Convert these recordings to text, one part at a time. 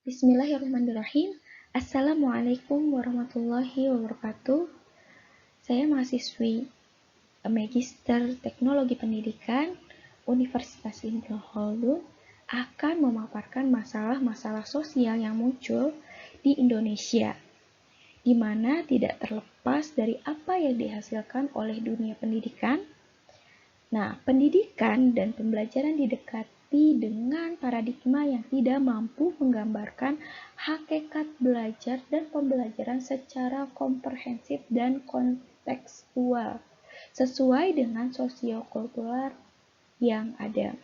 Bismillahirrahmanirrahim. Assalamualaikum warahmatullahi wabarakatuh. Saya mahasiswi Magister Teknologi Pendidikan Universitas Ibnu Khaldun akan memaparkan masalah-masalah sosial yang muncul di Indonesia, di mana tidak terlepas dari apa yang dihasilkan oleh dunia pendidikan. Nah, pendidikan dan pembelajaran didekati dengan paradigma yang tidak mampu menggambarkan hakikat belajar dan pembelajaran secara komprehensif dan kontekstual, sesuai dengan sosiokultural yang ada.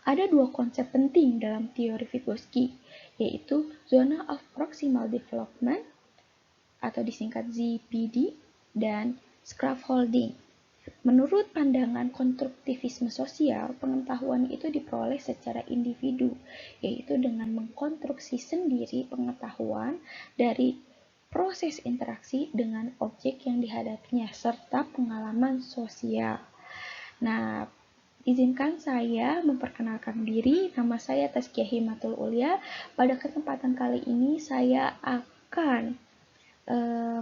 Ada dua konsep penting dalam teori Vygotsky, yaitu Zona of Proximal Development atau disingkat ZPD dan Scaffolding. Menurut pandangan konstruktivisme sosial, pengetahuan itu diperoleh secara individu, yaitu dengan mengkonstruksi sendiri pengetahuan dari proses interaksi dengan objek yang dihadapinya, serta pengalaman sosial. Nah, izinkan saya memperkenalkan diri. Nama saya Tazkiyah Himatul Ulia. Pada kesempatan kali ini saya akan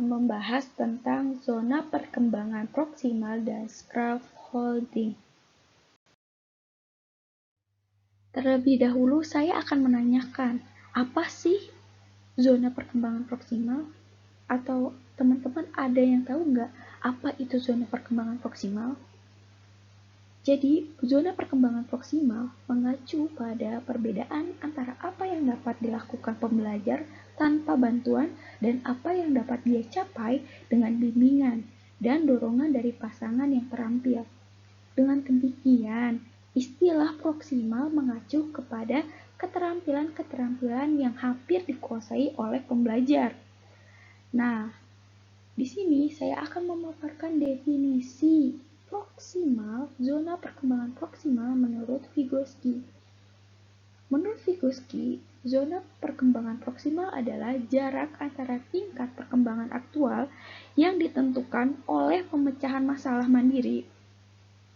membahas tentang zona perkembangan proksimal dan scaffolding. Terlebih dahulu saya akan menanyakan, apa sih zona perkembangan proksimal? Atau teman-teman ada yang tahu nggak apa itu zona perkembangan proksimal? Jadi, zona perkembangan proksimal mengacu pada perbedaan antara apa yang dapat dilakukan pembelajar tanpa bantuan dan apa yang dapat dia capai dengan bimbingan dan dorongan dari pasangan yang terampil. Dengan demikian, istilah proksimal mengacu kepada keterampilan-keterampilan yang hampir dikuasai oleh pembelajar. Nah, di sini saya akan memaparkan definisi proksimal, zona perkembangan proksimal menurut Vygotsky. Menurut Vygotsky, zona perkembangan proksimal adalah jarak antara tingkat perkembangan aktual yang ditentukan oleh pemecahan masalah mandiri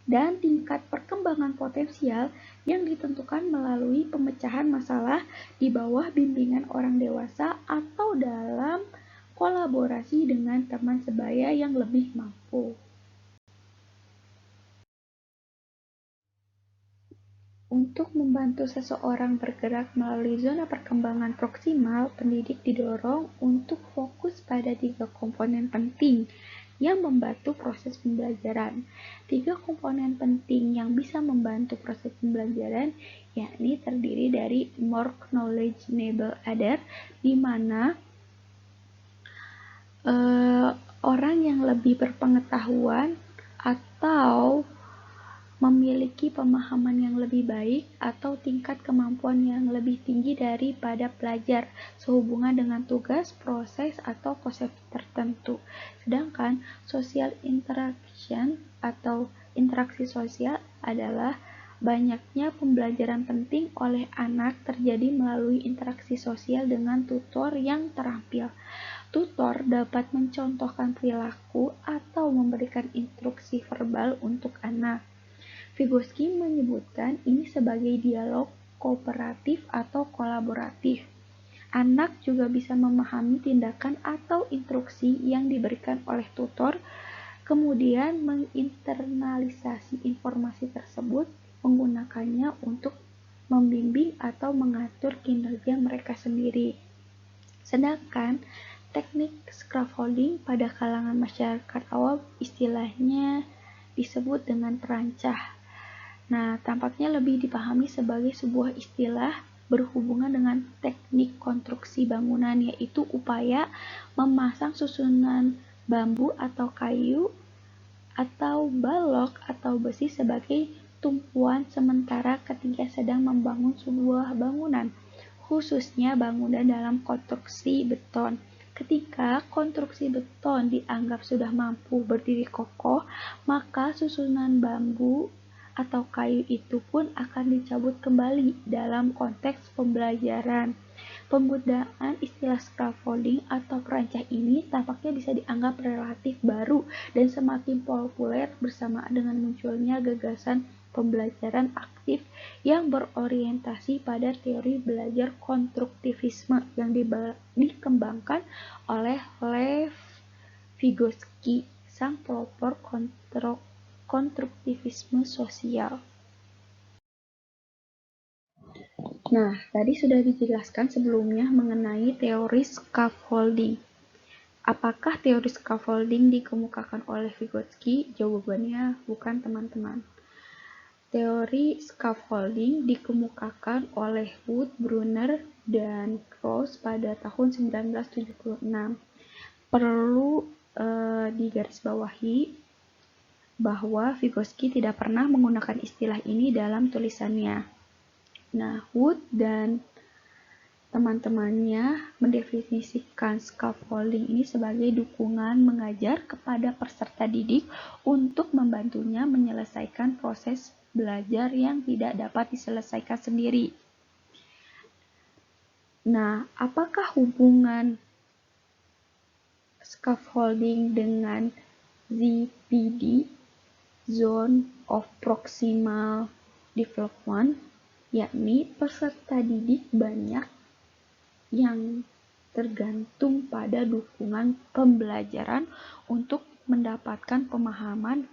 dan tingkat perkembangan potensial yang ditentukan melalui pemecahan masalah di bawah bimbingan orang dewasa atau dalam kolaborasi dengan teman sebaya yang lebih mampu. Untuk membantu seseorang bergerak melalui zona perkembangan proksimal, pendidik didorong untuk fokus pada 3 komponen penting yang membantu proses pembelajaran. 3 komponen penting yang bisa membantu proses pembelajaran yakni terdiri dari more knowledgeable other, di mana orang yang lebih berpengetahuan atau memiliki pemahaman yang lebih baik atau tingkat kemampuan yang lebih tinggi daripada pelajar sehubungan dengan tugas, proses, atau konsep tertentu. Sedangkan social interaction atau interaksi sosial adalah banyaknya pembelajaran penting oleh anak terjadi melalui interaksi sosial dengan tutor yang terampil. Tutor dapat mencontohkan perilaku atau memberikan instruksi verbal untuk anak. Vygotsky menyebutkan ini sebagai dialog kooperatif atau kolaboratif. Anak juga bisa memahami tindakan atau instruksi yang diberikan oleh tutor, kemudian menginternalisasi informasi tersebut, menggunakannya untuk membimbing atau mengatur kinerja mereka sendiri. Sedangkan teknik scaffolding pada kalangan masyarakat awam istilahnya disebut dengan perancah. Nah, tampaknya lebih dipahami sebagai sebuah istilah berhubungan dengan teknik konstruksi bangunan, yaitu upaya memasang susunan bambu atau kayu atau balok atau besi sebagai tumpuan sementara ketika sedang membangun sebuah bangunan, khususnya bangunan dalam konstruksi beton. Ketika konstruksi beton dianggap sudah mampu berdiri kokoh, maka susunan bambu atau kayu itu pun akan dicabut kembali dalam konteks pembelajaran. Penggunaan istilah scaffolding atau perancah ini tampaknya bisa dianggap relatif baru dan semakin populer bersamaan dengan munculnya gagasan pembelajaran aktif yang berorientasi pada teori belajar konstruktivisme yang dikembangkan oleh Lev Vygotsky, sang pelopor konstruktivisme sosial. Nah, tadi sudah dijelaskan sebelumnya mengenai teori scaffolding. Apakah teori scaffolding dikemukakan oleh Vygotsky? Jawabannya bukan, teman-teman. Teori scaffolding dikemukakan oleh Wood, Brunner, dan Krauss pada tahun 1976. Perlu digarisbawahi bahwa Vygotsky tidak pernah menggunakan istilah ini dalam tulisannya. Nah, Wood dan teman-temannya mendefinisikan scaffolding ini sebagai dukungan mengajar kepada peserta didik untuk membantunya menyelesaikan proses belajar yang tidak dapat diselesaikan sendiri. Nah, apakah hubungan scaffolding dengan ZPD, Zone of Proximal Development, yakni peserta didik banyak yang tergantung pada dukungan pembelajaran untuk mendapatkan pemahaman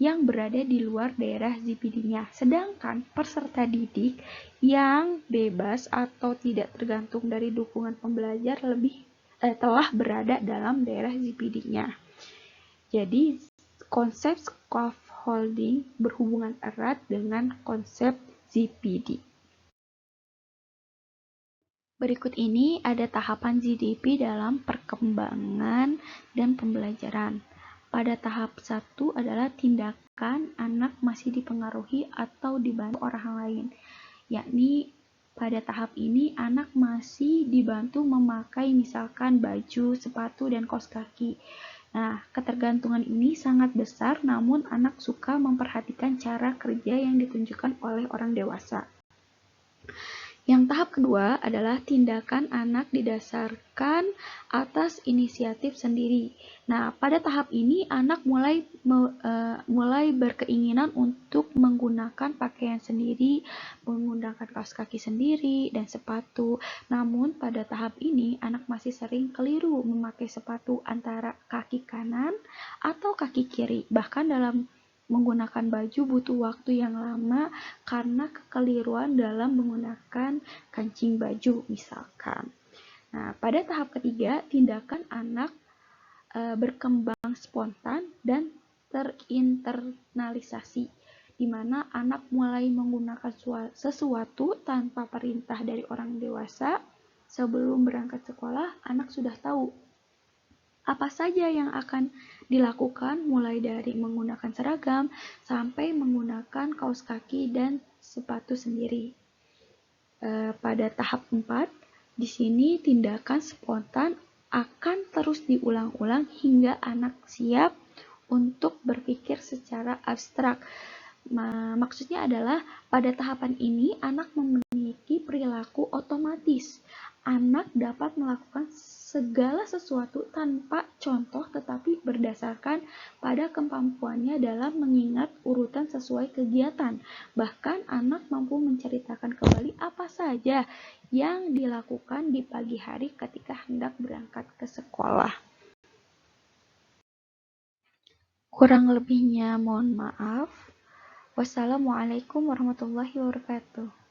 yang berada di luar daerah ZPD-nya. Sedangkan peserta didik yang bebas atau tidak tergantung dari dukungan pembelajar telah berada dalam daerah ZPD-nya. Jadi, konsep scaffolding berhubungan erat dengan konsep ZPD. Berikut ini ada tahapan ZDP dalam perkembangan dan pembelajaran. Pada tahap 1 adalah tindakan anak masih dipengaruhi atau dibantu orang lain, yakni pada tahap ini anak masih dibantu memakai misalkan baju, sepatu, dan kaos kaki. Nah, ketergantungan ini sangat besar, namun anak suka memperhatikan cara kerja yang ditunjukkan oleh orang dewasa. Yang tahap kedua adalah tindakan anak didasarkan atas inisiatif sendiri. Nah, pada tahap ini anak mulai berkeinginan untuk menggunakan pakaian sendiri, menggunakan kaos kaki sendiri, dan sepatu. Namun, pada tahap ini anak masih sering keliru memakai sepatu antara kaki kanan atau kaki kiri. Bahkan dalam menggunakan baju butuh waktu yang lama karena kekeliruan dalam menggunakan kancing baju misalkan. Nah, pada tahap ketiga, tindakan anak berkembang spontan dan terinternalisasi, di mana anak mulai menggunakan sesuatu tanpa perintah dari orang dewasa. Sebelum berangkat sekolah, anak sudah tahu apa saja yang akan dilakukan, mulai dari menggunakan seragam sampai menggunakan kaos kaki dan sepatu sendiri. Pada tahap 4, di sini tindakan spontan akan terus diulang-ulang hingga anak siap untuk berpikir secara abstrak. Maksudnya adalah pada tahapan ini anak memiliki perilaku otomatis. Anak dapat melakukan segala sesuatu tanpa contoh tetapi berdasarkan pada kemampuannya dalam mengingat urutan sesuai kegiatan. Bahkan anak mampu menceritakan kembali apa saja yang dilakukan di pagi hari ketika hendak berangkat ke sekolah. Kurang lebihnya mohon maaf. Wassalamualaikum warahmatullahi wabarakatuh.